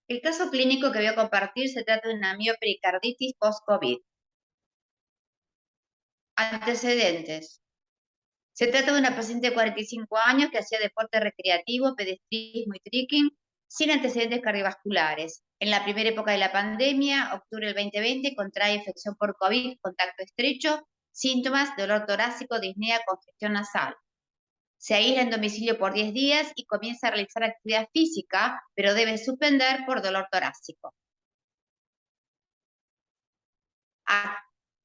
El caso clínico que voy a compartir se trata de una miopericarditis post-COVID. Antecedentes. Se trata de una paciente de 45 años que hacía deporte recreativo, pedestrismo y trekking, sin antecedentes cardiovasculares. En la primera época de la pandemia, octubre del 2020, contrae infección por COVID, contacto estrecho, síntomas, dolor torácico, disnea, congestión nasal. Se aísla en domicilio por 10 días y comienza a realizar actividad física, pero debe suspender por dolor torácico.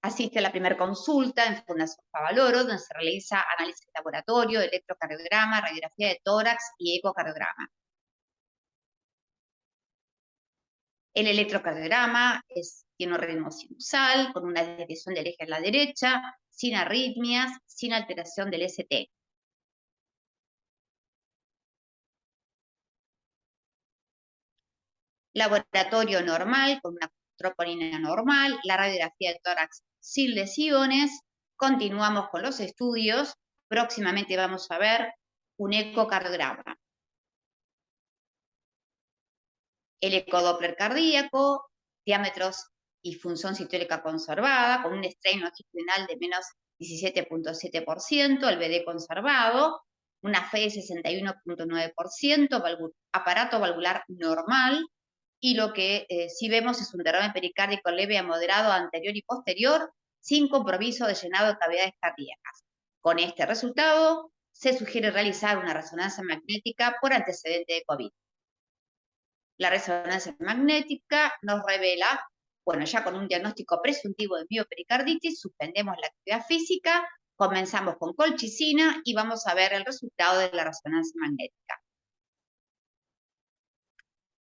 Asiste a la primera consulta en Fundación Favaloro, donde se realiza análisis de laboratorio, electrocardiograma, radiografía de tórax y ecocardiograma. El electrocardiograma tiene un ritmo sinusal, con una desviación del eje a la derecha, sin arritmias, sin alteración del ST. Laboratorio normal, con una troponina normal, la radiografía de tórax sin lesiones. Continuamos con los estudios. Próximamente vamos a ver un ecocardiograma. El ecodoppler cardíaco, diámetros y función sistólica conservada, con un strain longitudinal de menos 17.7%, el BD conservado, una fe de 61.9%, aparato valvular normal, y lo que sí vemos es un derrame pericárdico leve a moderado anterior y posterior, sin compromiso de llenado de cavidades cardíacas. Con este resultado, se sugiere realizar una resonancia magnética por antecedente de COVID. La resonancia magnética nos revela, bueno, ya con un diagnóstico presuntivo de miopericarditis, suspendemos la actividad física, comenzamos con colchicina y vamos a ver el resultado de la resonancia magnética.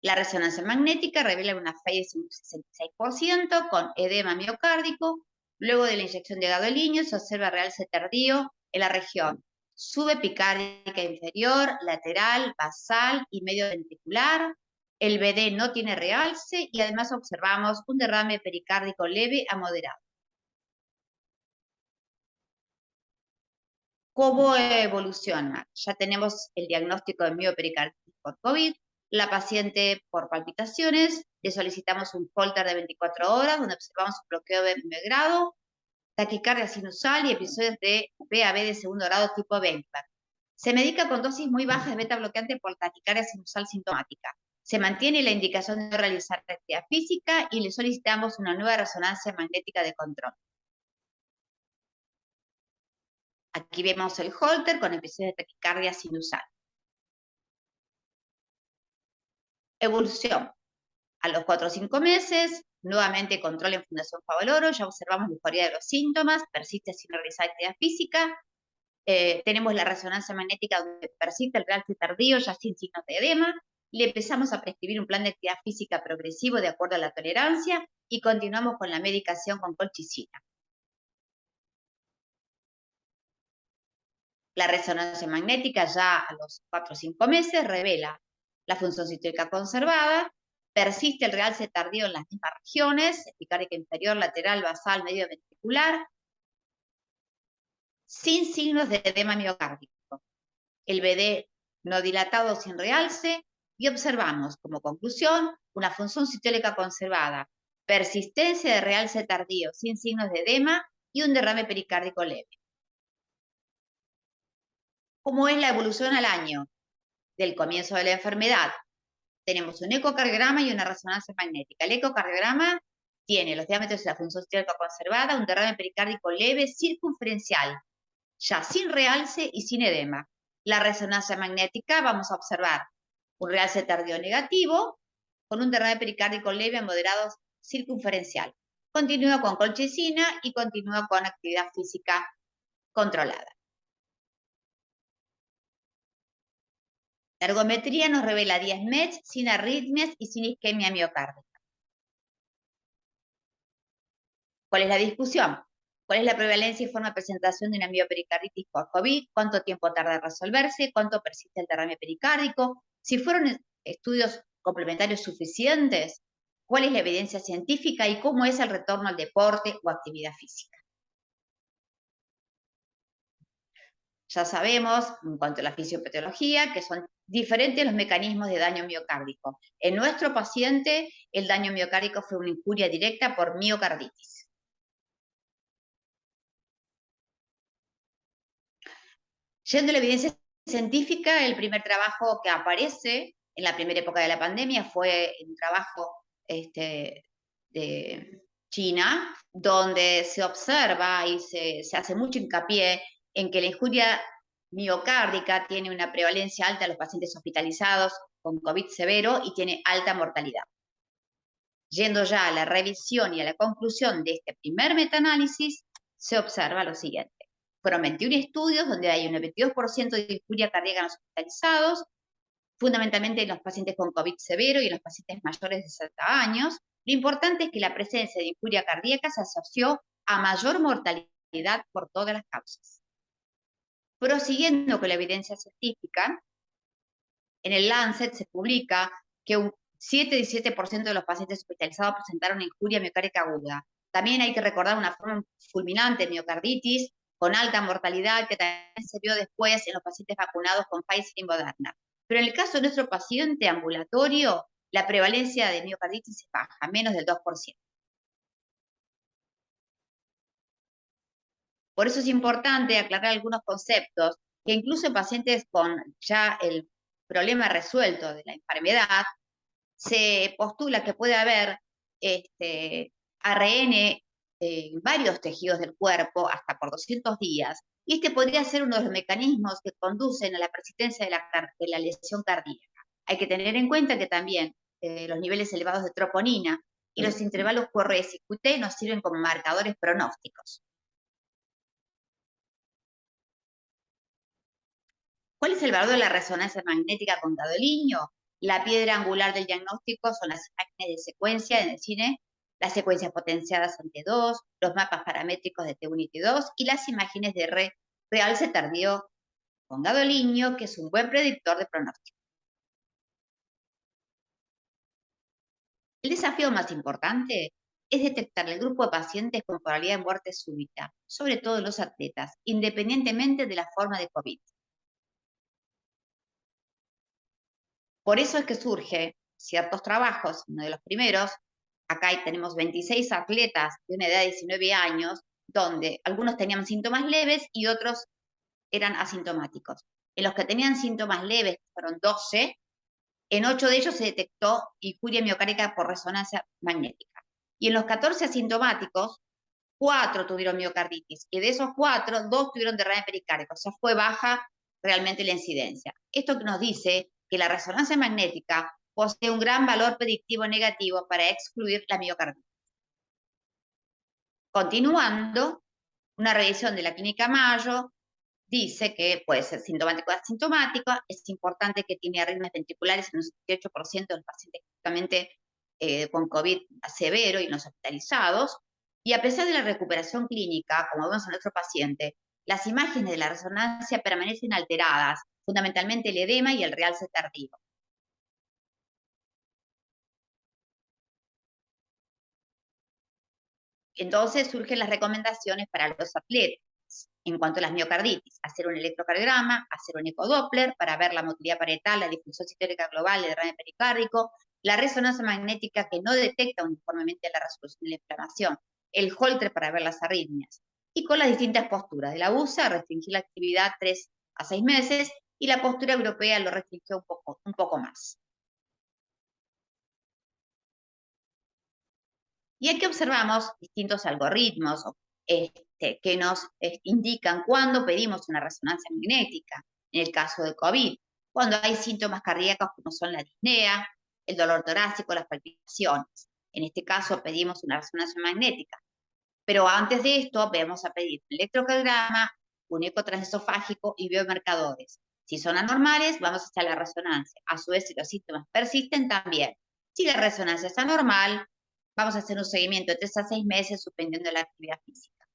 La resonancia magnética revela una falla de 66% con edema miocárdico. Luego de la inyección de gadolinio se observa realce tardío en la región subepicárdica inferior, lateral, basal y medio ventricular. El BD no tiene realce y además observamos un derrame pericárdico leve a moderado. ¿Cómo evoluciona? Ya tenemos el diagnóstico de miopericarditis por COVID. La paciente por palpitaciones, le solicitamos un Holter de 24 horas donde observamos un bloqueo de primer grado, taquicardia sinusal y episodios de VAB de segundo grado tipo Benchmark. Se medica con dosis muy bajas de beta bloqueante por taquicardia sinusal sintomática. Se mantiene la indicación de realizar actividad física y le solicitamos una nueva resonancia magnética de control. Aquí vemos el Holter con episodios de taquicardia sinusal. Evolución. A los 4 o 5 meses, nuevamente control en Fundación Favaloro, ya observamos mejoría de los síntomas, persiste sin realizar actividad física. Tenemos la resonancia magnética donde persiste el realce tardío ya sin signos de edema. Le empezamos a prescribir un plan de actividad física progresivo de acuerdo a la tolerancia y continuamos con la medicación con colchicina. La resonancia magnética ya a los 4 o 5 meses revela la función sistólica conservada, persiste el realce tardío en las mismas regiones, epicárdica inferior, lateral, basal, medio ventricular, sin signos de edema miocárdico. El BD no dilatado sin realce y observamos como conclusión una función sistólica conservada, persistencia de realce tardío sin signos de edema y un derrame pericárdico leve. ¿Cómo es la evolución al año? Del comienzo de la enfermedad, tenemos un ecocardiograma y una resonancia magnética. El ecocardiograma tiene los diámetros de la función sistólica conservada, un derrame pericárdico leve circunferencial, ya sin realce y sin edema. La resonancia magnética vamos a observar un realce tardío negativo con un derrame pericárdico leve a moderado circunferencial. Continúa con colchicina y continúa con actividad física controlada. La ergometría nos revela 10 METs sin arritmias y sin isquemia miocárdica. ¿Cuál es la discusión? ¿Cuál es la prevalencia y forma de presentación de una miopericarditis post-COVID? ¿Cuánto tiempo tarda en resolverse? ¿Cuánto persiste el derrame pericárdico? Si fueron estudios complementarios suficientes, ¿cuál es la evidencia científica y cómo es el retorno al deporte o actividad física? Ya sabemos, en cuanto a la fisiopatología, que son diferentes los mecanismos de daño miocárdico. En nuestro paciente, el daño miocárdico fue una injuria directa por miocarditis. Yendo a la evidencia científica, el primer trabajo que aparece en la primera época de la pandemia fue un trabajo de China, donde se observa y se hace mucho hincapié en que la injuria miocárdica tiene una prevalencia alta en los pacientes hospitalizados con COVID severo y tiene alta mortalidad. Yendo ya a la revisión y a la conclusión de este primer metaanálisis, se observa lo siguiente. Fueron 21 estudios donde hay un 22% de injuria cardíaca en los hospitalizados, fundamentalmente en los pacientes con COVID severo y en los pacientes mayores de 60 años. Lo importante es que la presencia de injuria cardíaca se asoció a mayor mortalidad por todas las causas. Prosiguiendo con la evidencia científica, en el Lancet se publica que un 7-17% de los pacientes hospitalizados presentaron injuria miocárdica aguda. También hay que recordar una forma fulminante de miocarditis con alta mortalidad que también se vio después en los pacientes vacunados con Pfizer y Moderna. Pero en el caso de nuestro paciente ambulatorio, la prevalencia de miocarditis es baja, menos del 2%. Por eso es importante aclarar algunos conceptos que incluso en pacientes con ya el problema resuelto de la enfermedad, se postula que puede haber ARN en varios tejidos del cuerpo hasta por 200 días, y este podría ser uno de los mecanismos que conducen a la persistencia de la lesión cardíaca. Hay que tener en cuenta que también los niveles elevados de troponina y los intervalos QRS y QT nos sirven como marcadores pronósticos. ¿Cuál es el valor de la resonancia magnética con gadolinium? La piedra angular del diagnóstico son las imágenes de secuencia en el cine, las secuencias potenciadas en T2, los mapas paramétricos de T1 y T2 y las imágenes de realce tardío con gadolinium, que es un buen predictor de pronóstico. El desafío más importante es detectar el grupo de pacientes con probabilidad de muerte súbita, sobre todo los atletas, independientemente de la forma de COVID. Por eso es que surgen ciertos trabajos, uno de los primeros, acá tenemos 26 atletas de una edad de 19 años, donde algunos tenían síntomas leves y otros eran asintomáticos. En los que tenían síntomas leves, fueron 12, en 8 de ellos se detectó injuria miocárdica por resonancia magnética. Y en los 14 asintomáticos, 4 tuvieron miocarditis, y de esos 4, 2 tuvieron derrame pericárdico, o sea, fue baja realmente la incidencia. Esto nos dice que la resonancia magnética posee un gran valor predictivo negativo para excluir la miocarditis. Continuando, una revisión de la clínica Mayo dice que puede ser sintomático o asintomático, es importante que tiene arritmias ventriculares en un 78% de los pacientes justamente con COVID severo y los hospitalizados, y a pesar de la recuperación clínica, como vemos en nuestro paciente, las imágenes de la resonancia permanecen alteradas, fundamentalmente el edema y el realce tardío. Entonces surgen las recomendaciones para los atletas en cuanto a las miocarditis: hacer un electrocardiograma, hacer un ecodoppler para ver la motilidad parietal, la difusión sistémica global, el derrame pericárdico, la resonancia magnética que no detecta uniformemente la resolución de la inflamación, el Holter para ver las arritmias, y con las distintas posturas. De la USA restringir la actividad 3 a 6 meses y la postura europea lo restringió un poco más. Y aquí observamos distintos algoritmos que nos indican cuándo pedimos una resonancia magnética. En el caso de COVID, cuando hay síntomas cardíacos como son la disnea, el dolor torácico, las palpitaciones. En este caso pedimos una resonancia magnética. Pero antes de esto vamos a pedir un electrocardiograma, un eco transesofágico y biomarcadores. Si son anormales, vamos a hacer la resonancia. A su vez, si los síntomas persisten, también. Si la resonancia es anormal, vamos a hacer un seguimiento de 3 a 6 meses suspendiendo la actividad física.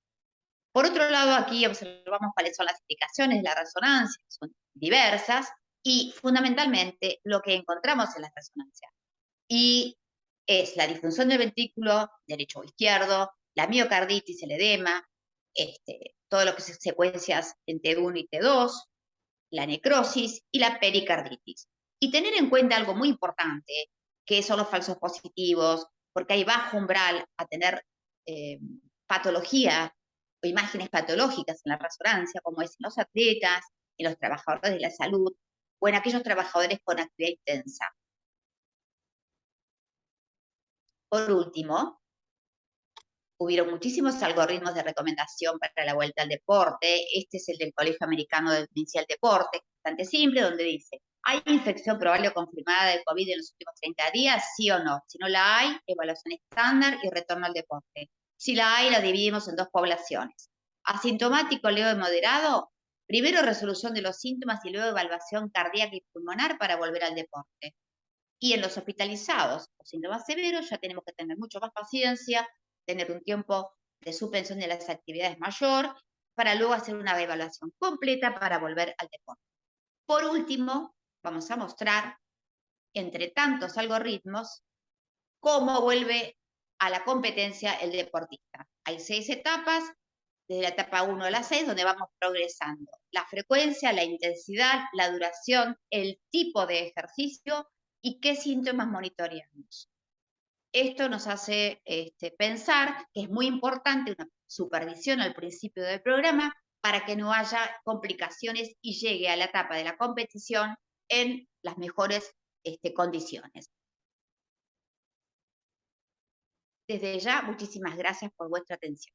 Por otro lado, aquí observamos cuáles son las indicaciones de la resonancia, son diversas, y fundamentalmente lo que encontramos en la resonancia y es la disfunción del ventrículo derecho o izquierdo, la miocarditis, el edema, todo lo que es secuencias en T1 y T2, la necrosis y la pericarditis. Y tener en cuenta algo muy importante, que son los falsos positivos, porque hay bajo umbral a tener patología o imágenes patológicas en la resonancia, como es en los atletas, en los trabajadores de la salud o en aquellos trabajadores con actividad intensa. Por último, hubieron muchísimos algoritmos de recomendación para la vuelta al deporte. Este es el del Colegio Americano de Inicial Deporte, bastante simple, donde dice, ¿hay infección probable o confirmada de COVID en los últimos 30 días? ¿Sí o no? Si no la hay, evaluación estándar y retorno al deporte. Si la hay, la dividimos en dos poblaciones. Asintomático, leve y moderado, primero resolución de los síntomas y luego evaluación cardíaca y pulmonar para volver al deporte. Y en los hospitalizados o síntomas severos ya tenemos que tener mucho más paciencia, tener un tiempo de suspensión de las actividades mayor, para luego hacer una evaluación completa para volver al deporte. Por último, vamos a mostrar, entre tantos algoritmos, cómo vuelve a la competencia el deportista. Hay 6 etapas, desde la etapa 1 a la 6, donde vamos progresando. La frecuencia, la intensidad, la duración, el tipo de ejercicio y qué síntomas monitoreamos. Esto nos hace pensar que es muy importante una supervisión al principio del programa para que no haya complicaciones y llegue a la etapa de la competición en las mejores condiciones. Desde ya, muchísimas gracias por vuestra atención.